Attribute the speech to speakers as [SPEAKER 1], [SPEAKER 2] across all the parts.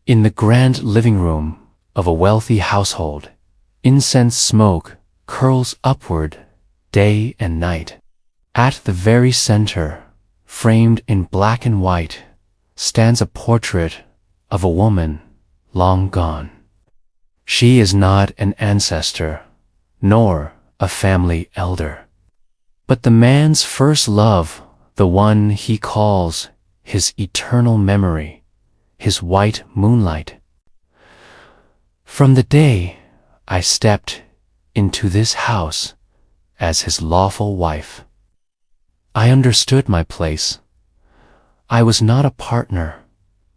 [SPEAKER 1] In the grand living room of a wealthy household, incense smoke curls upward day and night. At the very center, framed in black and white, stands a portrait of a woman long gone. She is not an ancestor, nor a family elder, but the man's first love, the one he calls his eternal memory, his white moonlight. From the day I stepped into this house as his lawful wife, I understood my place. I was not a partner,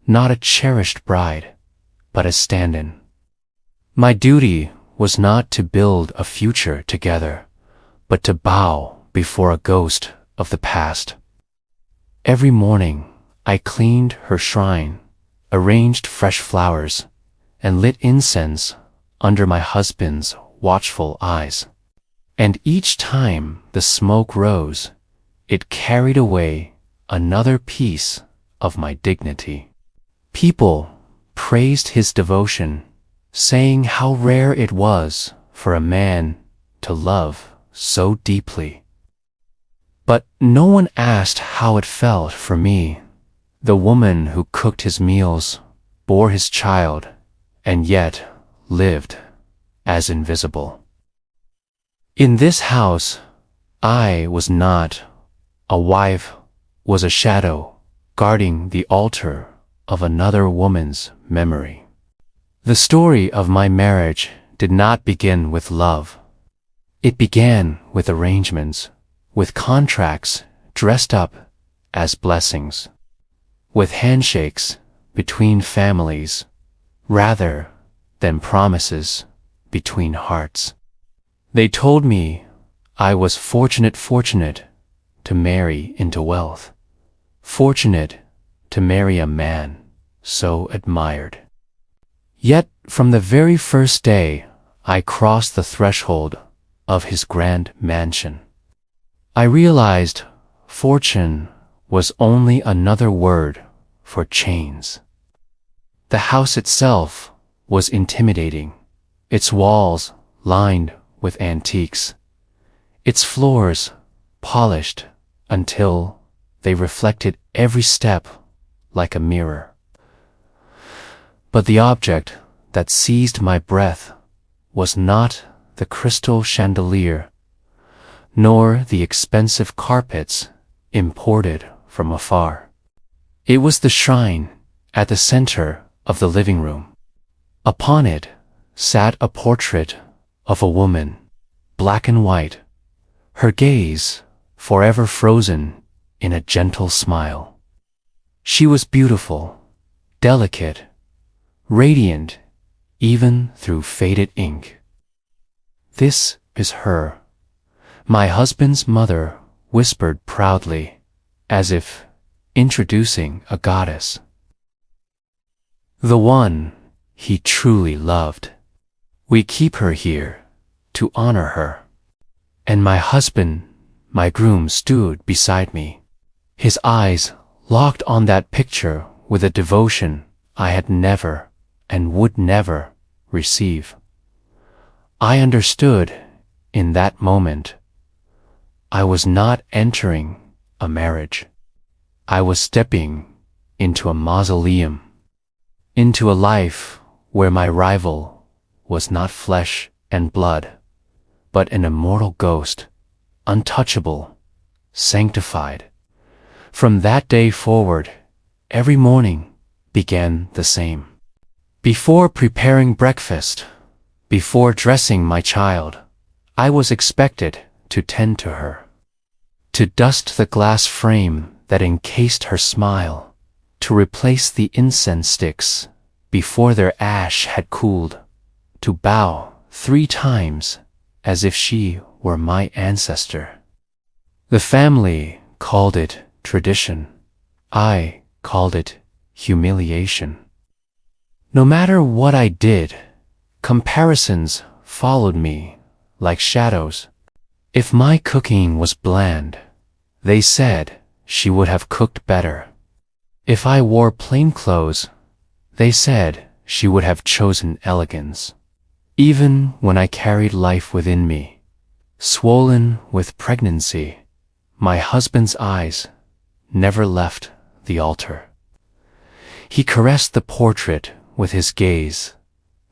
[SPEAKER 1] not a cherished bride, but a stand-in. My duty was not to build a future together, but to bow before a ghost of the past. Every morning I cleaned her shrine, arranged fresh flowers, and lit incense under my husband's watchful eyes. And each time the smoke rose, it carried away another piece of my dignity. People praised his devotion, saying how rare it was for a man to love so deeply. But no one asked how it felt for me, the woman who cooked his meals, bore his child, and yet lived as invisible. In this house, I was not. A wife was a shadow guarding the altar of another woman's memory. The story of my marriage did not begin with love. It began with arrangements, with contracts dressed up as blessings, with handshakes between families rather than promises between hearts. They told me I was fortunate to marry into wealth, fortunate to marry a man so admired. Yet from the very first day I crossed the threshold of his grand mansion, I realized fortune was only another word for chains. The house itself was intimidating, its walls lined with antiques, its floors polished until they reflected every step like a mirror. But the object that seized my breath was not the crystal chandelier, nor the expensive carpets imported from afar. It was the shrine at the center of the living room. Upon it sat a portrait of a woman, black and white, her gaze forever frozen in a gentle smile. She was beautiful, delicate, radiant even through faded ink. "This is her," my husband's mother whispered proudly, as if introducing a goddess. "The one he truly loved. We keep her here to honor her." And my husband, my groom, stood beside me, his eyes locked on that picture with a devotion I had never and would never receive. I understood in that moment I was not entering a marriage. I was stepping into a mausoleum, into a life where my rival was not flesh and blood, but an immortal ghost, untouchable, sanctified. From that day forward, every morning began the same. Before preparing breakfast, before dressing my child, I was expected to tend to her, to dust the glass frame that encased her smile, to replace the incense sticks before their ash had cooled, to bow 3 times as if she were my ancestor. The family called it tradition. I called it humiliation. No matter what I did, comparisons followed me like shadows. If my cooking was bland, they said she would have cooked better. If I wore plain clothes, They said she would have chosen elegance. Even when I carried life within me, swollen with pregnancy, my husband's eyes never left the altar. He caressed the portrait with his gaze,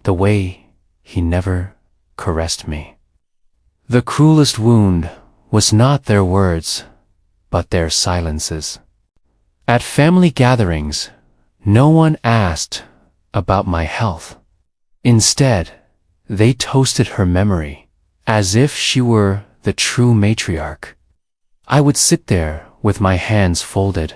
[SPEAKER 1] the way he never caressed me. The cruelest wound was not their words, but their silences. At family gatherings, no one asked about my health. Instead, they toasted her memory as if she were the true matriarch. I would sit there with my hands folded,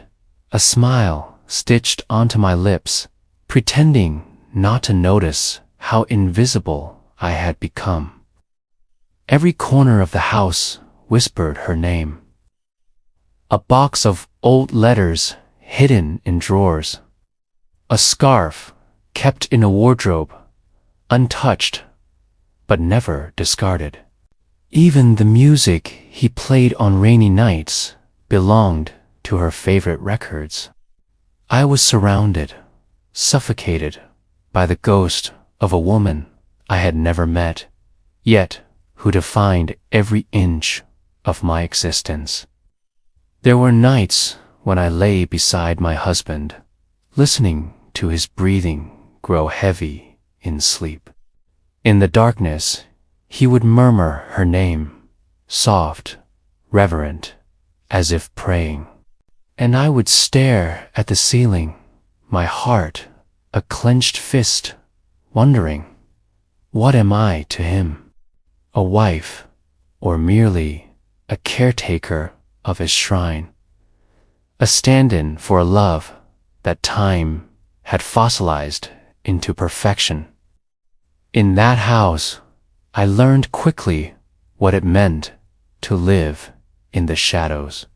[SPEAKER 1] a smile stitched onto my lips, pretending not to notice how invisible I had become. Every corner of the house whispered her name. A box of old letters hidden in drawers. A scarf kept in a wardrobe, untouched, but never discarded. Even the music he played on rainy nights belonged to her favorite records. I was surrounded, suffocated by the ghost of a woman I had never met, yet who defined every inch of my existence. There were nights when I lay beside my husband, listening to his breathing grow heavy in sleep. In the darkness, he would murmur her name, soft, reverent, as if praying. And I would stare at the ceiling, my heart a clenched fist, wondering, what am I to him? A wife, or merely a caretaker of his shrine? A stand-in for a love that time had fossilized into perfection. In that house, I learned quickly what it meant to live in the shadows,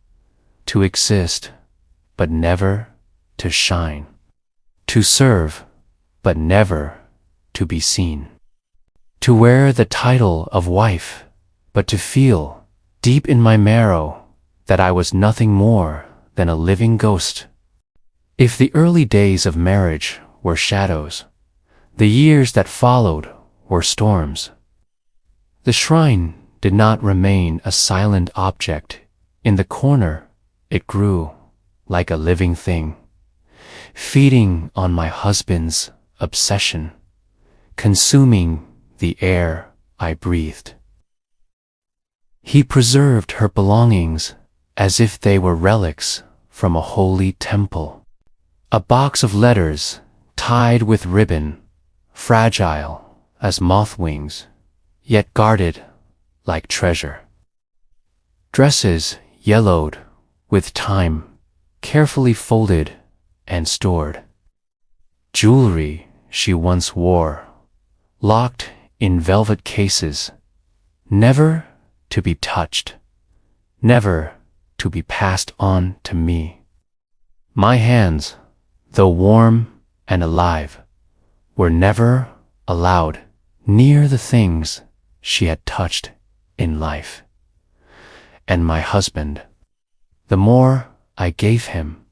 [SPEAKER 1] to exist, but never to shine, to serve, but never to be seen, to wear the title of wife, but to feel deep in my marrow that I was nothing more than a living ghost. If the early days of marriage were shadows, the years that followed were storms. The shrine did not remain a silent object. In the corner, it grew like a living thing, feeding on my husband's obsession, consuming the air I breathed. He preserved her belongings as if they were relics from a holy temple. A box of letters tied with ribbon, fragile as moth wings, yet guarded like treasure. Dresses yellowed with time, carefully folded and stored. Jewelry she once wore, locked in velvet cases, never to be touched, never to be passed on to me. My hands, though warm and alive, were never allowed near the things she had touched in life. And my husband, the more I gave him,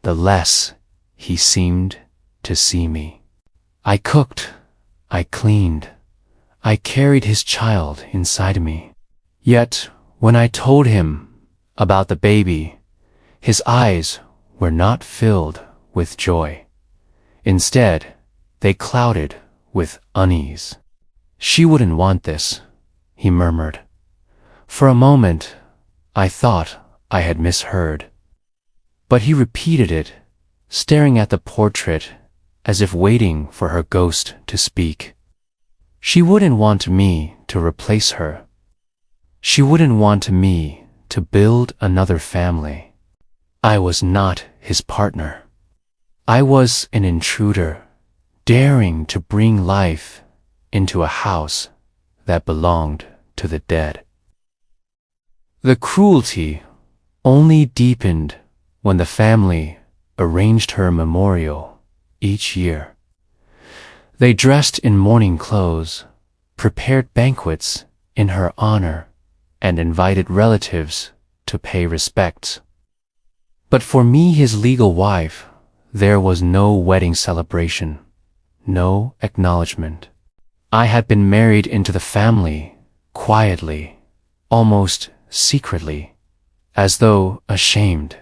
[SPEAKER 1] the less he seemed to see me. I cooked, I cleaned, I carried his child inside me. Yet when I told him about the baby, his eyes were not filled with joy. Instead, they clouded with unease. She wouldn't want this, he murmured. For a moment, I thought I had misheard. But he repeated it, staring at the portrait as if waiting for her ghost to speak. She wouldn't want me to replace her. She wouldn't want me to build another family. I was not his partner. I was an intruder, daring to bring life into a house that belonged to the dead. The cruelty only deepened when the family arranged her memorial each year. They dressed in mourning clothes, prepared banquets in her honor, and invited relatives to pay respects. But for me, his legal wife, There was no wedding celebration, no acknowledgement. I had been married into the family, quietly, almost secretly, as though ashamed.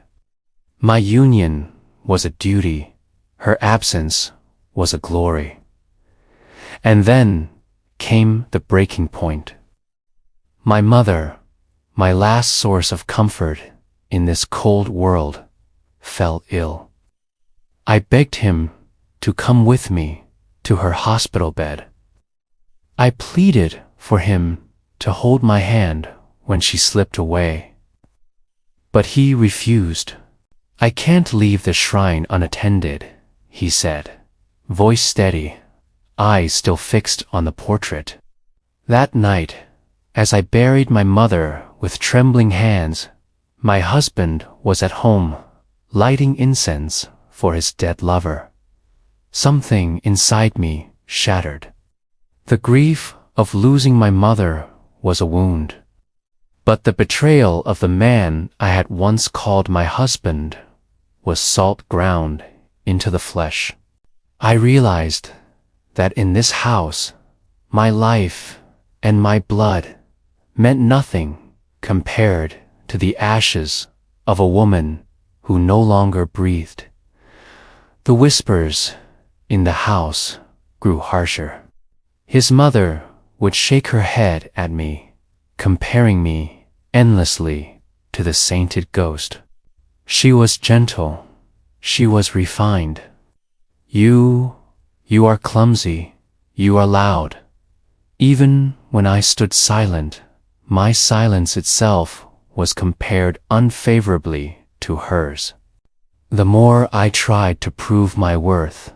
[SPEAKER 1] My union was a duty, her absence was a glory. And then came the breaking point. My mother, my last source of comfort in this cold world, fell ill. I begged him to come with me to her hospital bed. I pleaded for him to hold my hand when she slipped away. But he refused. "I can't leave the shrine unattended," he said, voice steady, eyes still fixed on the portrait. That night, as I buried my mother with trembling hands, my husband was at home, lighting incense for his dead lover. Something inside me shattered. The grief of losing my mother was a wound. But the betrayal of the man I had once called my husband was salt ground into the flesh. I realized that in this house, my life and my blood meant nothing compared to the ashes of a woman who no longer breathed. The whispers in the house grew harsher. His mother would shake her head at me, comparing me endlessly to the sainted ghost. She was gentle. She was refined. You are clumsy. You are loud. Even when I stood silent, my silence itself was compared unfavorably to hers. The more I tried to prove my worth,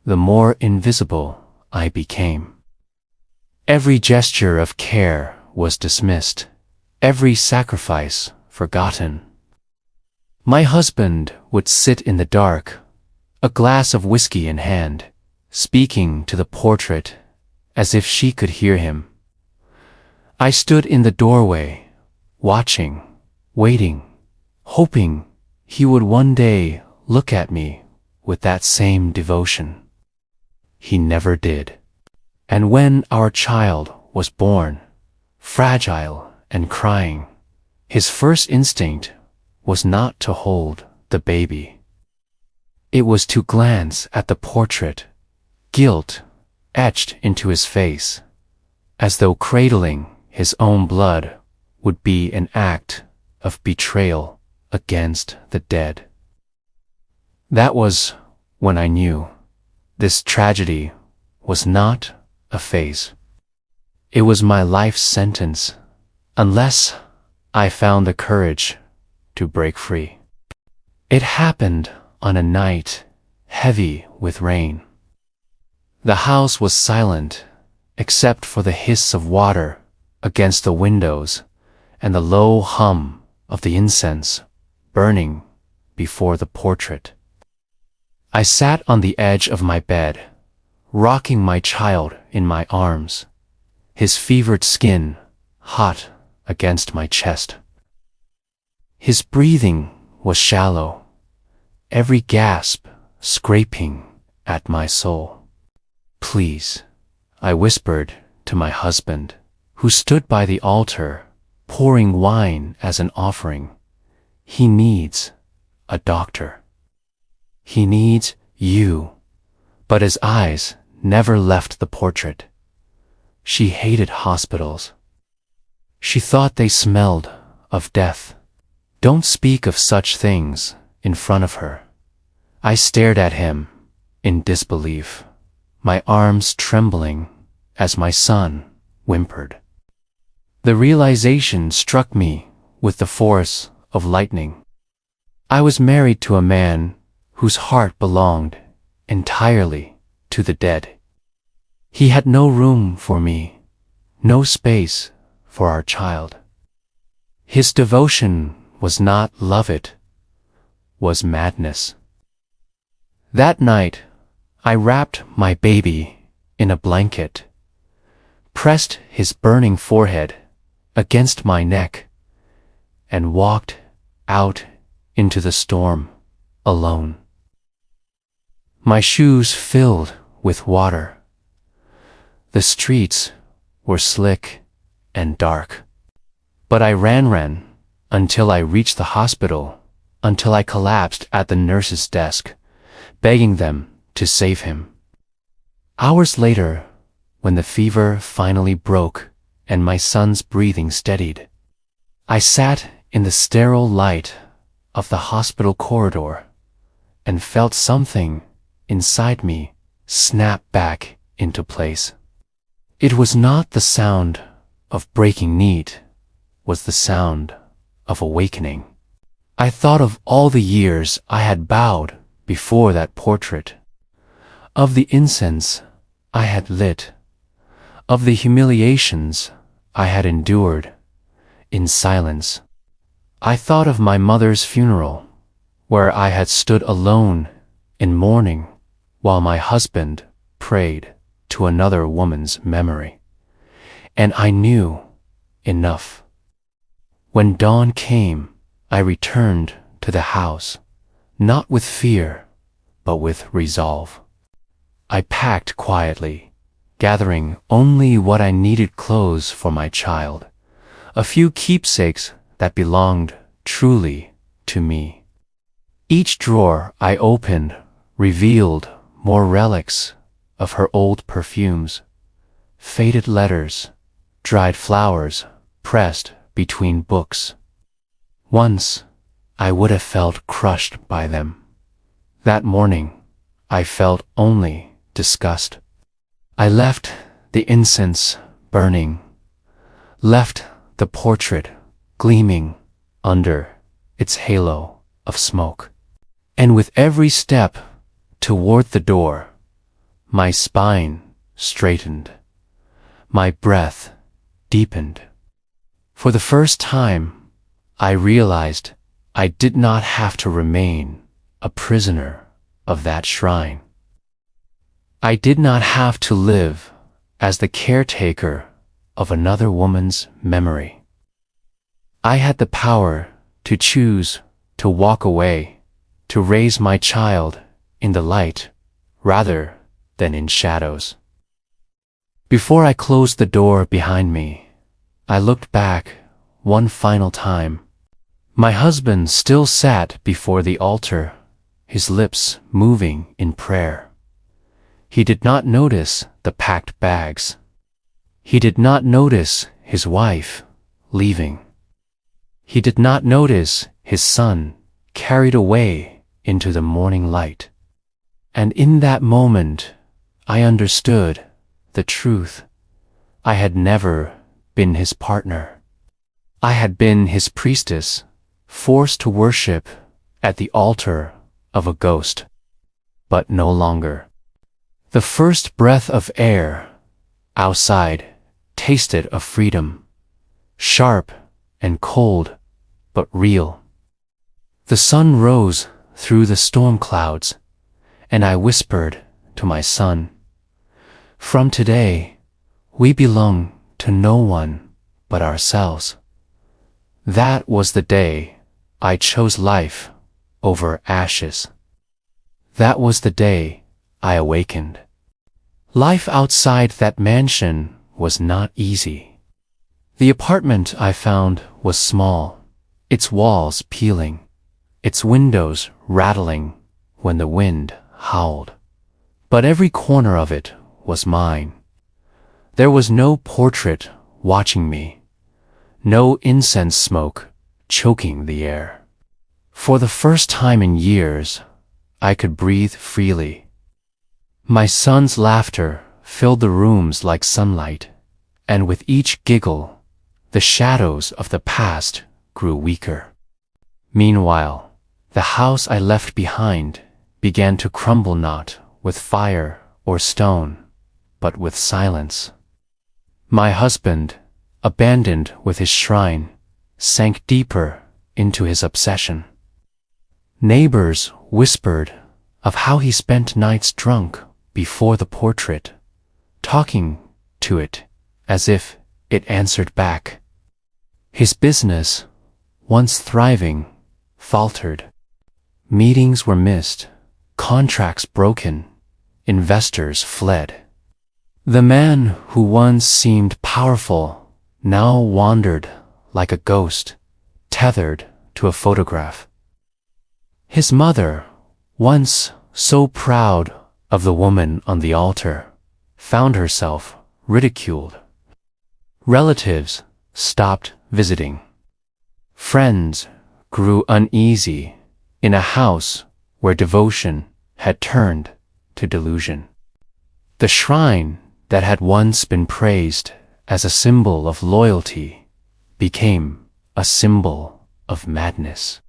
[SPEAKER 1] the more invisible I became. Every gesture of care was dismissed, every sacrifice forgotten. My husband would sit in the dark, a glass of whiskey in hand, speaking to the portrait as if she could hear him. I stood in the doorway, watching, waiting, hoping he would one day look at me with that same devotion. He never did. And when our child was born, fragile and crying, his first instinct was not to hold the baby. It was to glance at the portrait, guilt etched into his face, as though cradling his own blood would be an act of betrayal against the dead. That was when I knew this tragedy was not a phase. It was my life sentence, unless I found the courage to break free. It happened on a night heavy with rain. The house was silent, except for the hiss of water against the windows and the low hum of the incense burning before the portrait. I sat on the edge of my bed, rocking my child in my arms, his fevered skin hot against my chest. His breathing was shallow, every gasp scraping at my soul. "Please," I whispered to my husband, who stood by the altar, pouring wine as an offering. "He needs a doctor. He needs you." But his eyes never left the portrait. She hated hospitals. She thought they smelled of death. "Don't speak of such things in front of her." I stared at him in disbelief, my arms trembling as my son whimpered. The realization struck me with the force of lightning. I was married to a man whose heart belonged entirely to the dead. He had no room for me, no space for our child. His devotion was not love, it was madness. That night, I wrapped my baby in a blanket, pressed his burning forehead against my neck, and walked out into the storm alone. my shoes filled with water. The streets were slick and dark. But I ran until I reached the hospital, until I collapsed at the nurse's desk, begging them to save him. Hours later, when the fever finally broke and my son's breathing steadied, I sat in the sterile light of the hospital corridor and felt something inside me snap back into place. It was not the sound of breaking need, it was the sound of awakening. I thought of all the years I had bowed before that portrait, of the incense I had lit, of the humiliations I had endured in silence. I thought of my mother's funeral, where I had stood alone in mourning while my husband prayed to another woman's memory. And I knew enough. When dawn came, I returned to the house, not with fear, but with resolve. I packed quietly, gathering only what I needed: clothes for my child, a few keepsakes that belonged truly to me. Each drawer I opened revealed more relics of her old perfumes, faded letters, dried flowers pressed between books. Once I would have felt crushed by them. That morning I felt only disgust. I left the incense burning, left the portrait gleaming under its halo of smoke. And with every step toward the door, my spine straightened, my breath deepened. For the first time, I realized I did not have to remain a prisoner of that shrine. I did not have to live as the caretaker of another woman's memory. I had the power to choose to walk away, to raise my child in the light rather than in shadows. Before I closed the door behind me, I looked back one final time. My husband still sat before the altar, his lips moving in prayer. He did not notice the packed bags. He did not notice his wife leaving. He did not notice his son carried away into the morning light. And in that moment, I understood the truth. I had never been his partner. I had been his priestess, forced to worship at the altar of a ghost, but no longer. The first breath of air outside tasted of freedom, sharp and cold, but real. The sun rose through the storm clouds, and I whispered to my son, "From today, we belong to no one but ourselves." That was the day I chose life over ashes. That was the day I awakened. Life outside that mansion was not easy. The apartment I found was small, its walls peeling, its windows rattling when the wind howled. But every corner of it was mine. There was no portrait watching me, no incense smoke choking the air. For the first time in years, I could breathe freely. My son's laughter filled the rooms like sunlight, and with each giggle, the shadows of the past grew weaker. Meanwhile, the house I left behind began to crumble, not with fire or stone, but with silence. My husband, abandoned with his shrine, sank deeper into his obsession. Neighbors whispered of how he spent nights drunk before the portrait, talking to it as if it answered back. His business, once thriving, faltered. Meetings were missed, contracts broken, investors fled. The man who once seemed powerful now wandered like a ghost, tethered to a photograph. His mother, once so proud of the woman on the altar, found herself ridiculed. Relatives stopped visiting. Friends grew uneasy in a house where devotion had turned to delusion. The shrine that had once been praised as a symbol of loyalty became a symbol of madness.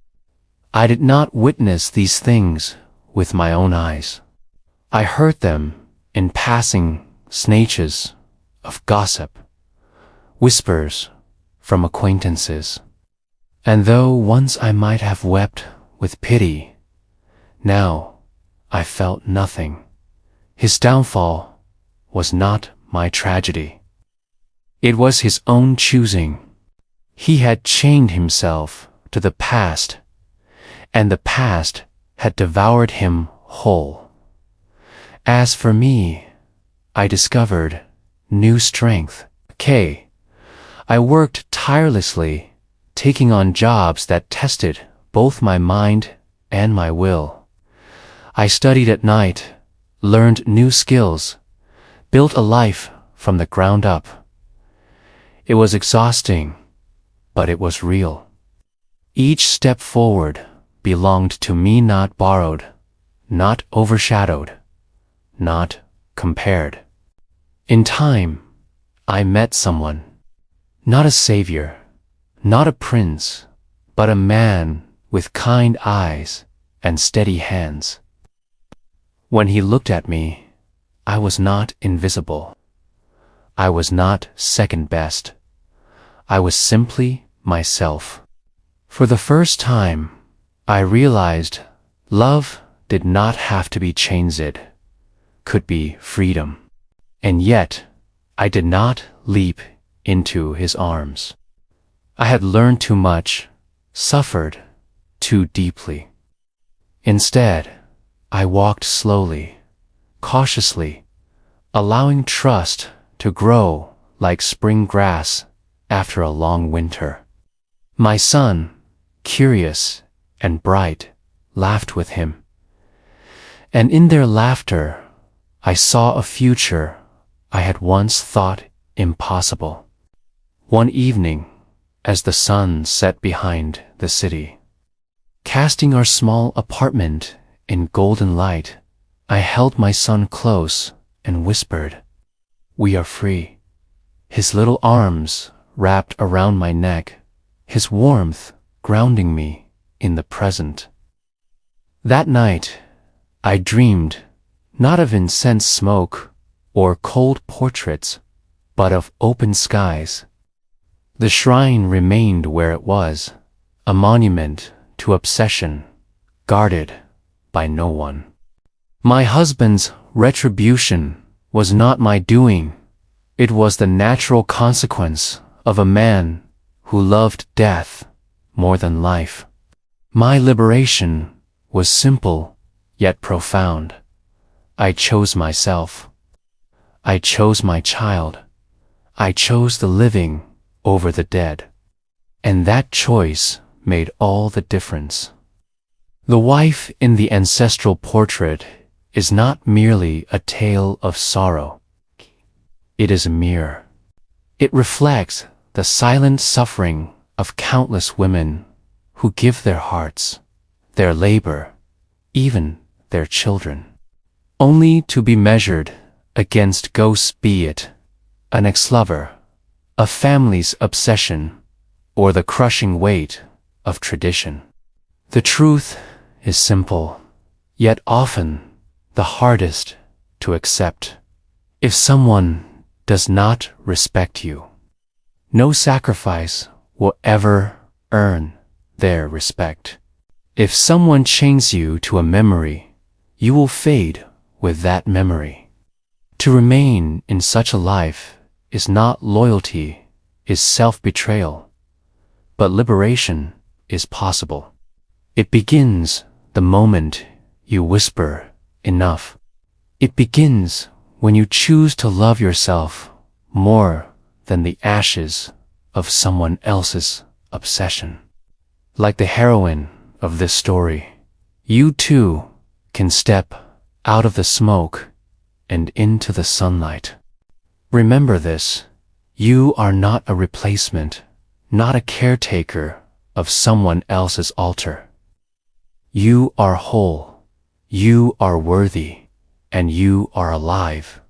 [SPEAKER 1] I did not witness these things with my own eyes. I heard them in passing snatches of gossip, whispers from acquaintances. And though once I might have wept with pity, now I felt nothing. His downfall was not my tragedy. It was his own choosing. He had chained himself to the past, and the past had devoured him whole. As for me, I discovered new strength. I worked tirelessly, taking on jobs that tested both my mind and my will. I studied at night, learned new skills, built a life from the ground up. It was exhausting, but it was real. Each step forward belonged to me, not borrowed, not overshadowed, not compared. In time, I met someone, not a savior, not a prince, but a man with kind eyes and steady hands. When he looked at me, I was not invisible. I was not second best. I was simply myself. For the first time, I realized love did not have to be chains, it could be freedom. And yet, I did not leap into his arms. I had learned too much, suffered too deeply. Instead, I walked slowly, cautiously, allowing trust to grow like spring grass after a long winter. My son, curious and bright, laughed with him. And in their laughter, I saw a future I had once thought impossible. One evening, as the sun set behind the city, casting our small apartment in golden light, I held my son close and whispered, "We are free." His little arms wrapped around my neck, his warmth grounding me in the present. That night, I dreamed not of incense smoke or cold portraits, but of open skies. The shrine remained where it was, a monument to obsession, guarded by no one. My husband's retribution was not my doing. It was the natural consequence of a man who loved death more than life. My liberation was simple yet profound. I chose myself. I chose my child. I chose the living over the dead. And that choice made all the difference. The wife in the Ancestral Portrait is not merely a tale of sorrow. It is a mirror. It reflects the silent suffering of countless women who give their hearts, their labor, even their children, only to be measured against ghosts, be it an ex-lover, a family's obsession, or the crushing weight of tradition. The truth is simple, yet often the hardest to accept. If someone does not respect you, no sacrifice will ever earn their respect. If someone chains you to a memory, you will fade with that memory. To remain in such a life is not loyalty, is self-betrayal, but liberation is possible. It begins the moment you whisper, enough. It begins when you choose to love yourself more than the ashes of someone else's obsession. Like the heroine of this story, you too can step out of the smoke and into the sunlight. Remember this, you are not a replacement, not a caretaker of someone else's altar. You are whole, you are worthy, and you are alive.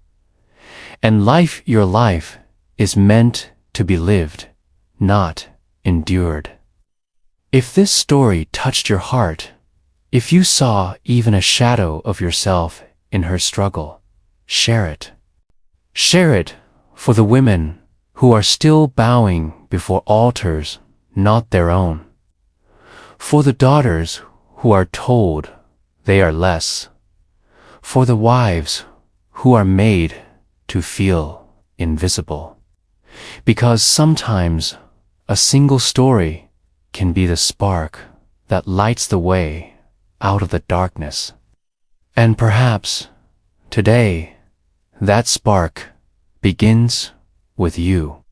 [SPEAKER 1] And your life is meant to be lived, not endured. If this story touched your heart, if you saw even a shadow of yourself in her struggle, share it. Share it for the women who are still bowing before altars not their own. For the daughters who are told they are less. For the wives who are made to feel invisible. Because sometimes a single story can be the spark that lights the way out of the darkness. And perhaps today that spark begins with you.